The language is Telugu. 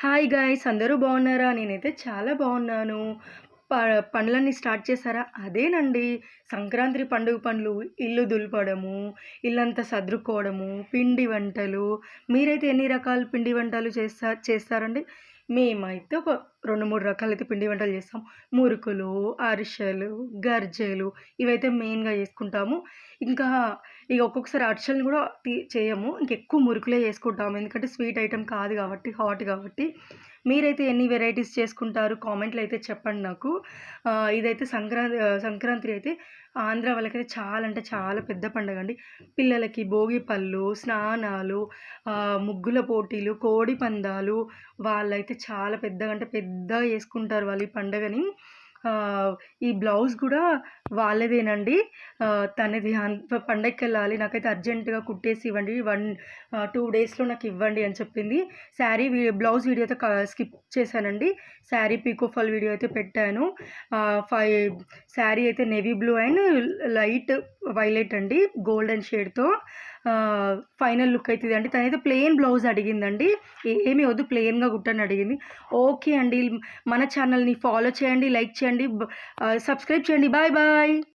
హాయ్ గైస్ అందరూ బాగున్నారా? నేనైతే చాలా బాగున్నాను. ప పనులన్నీ స్టార్ట్ చేశారా? అదేనండి సంక్రాంతి పండుగ పనులు, ఇల్లు దులపడము, ఇల్లంతా సర్దుకోవడము, పిండి వంటలు. మీరైతే ఎన్ని రకాల పిండి వంటలు చేస్తారండి? మేమైతే ఒక 2, 3 రకాలైతే పిండి వంటలు చేస్తాం. మురుకులు, అరిసెలు, గర్జెలు ఇవైతే మెయిన్‌గా చేసుకుంటాము. ఇంకా ఇగ ఒక్కొక్కసారి అరిసెలను గూడా చేయము. ఇంకెక్కువ మురుకులే చేసుకుంటాము. ఎందుకంటే స్వీట్ ఐటెమ్ కాదు గాబట్టి, హాట్ గాబట్టి. మీరైతే ఎన్ని వెరైటీస్ చేసుకుంటారు? కామెంట్‌లో అయితే చెప్పండి నాకు. ఇదైతే సంక్రాంతి అయితే ఆంధ్ర వాళ్ళకైతే చాలా అంటే చాలా పెద్ద పండగండి. పిల్లలకి భోగి పళ్ళు, స్నానాలు, ముగ్గుల పోటీలు, కోడి పందాలు వాళ్ళైతే చాలా పెద్దగా అంటే పెద్దగా చేసుకుంటారు వాళ్ళు ఈ పండగని. ఈ బ్లౌజ్ గూడా వాళ్ళదేనండి. తనది పండగకెళ్ళాలి. నాకైతే అర్జెంట్‌గా కుట్టేసి ఇవ్వండి. 2 డేస్‌లో నాకివ్వండి అని చెప్పింది. బ్లౌజ్ వీడియో అయితే స్కిప్ చేశానండి. శారీ పీకో ఫాల్ వీడియో అయితే పెట్టాను. ఆహ్, ఫై శారీ అయితే navy blue and light violet అండి. గోల్డెన్ షేడ్‌తో ఫైనల్ లుక్ అయితే ఇదండి. తనైతే ప్లెయిన్ బ్లౌజ్ అడిగిందండి. ఏమి వద్దు ప్లెయిన్‌గా కుట్టని అడిగింది. ఓకే అండి. మన ఛానల్‌ని ఫాలో చేయండి, లైక్ చేయండి, సబ్స్క్రైబ్ చేయండి. Bye bye.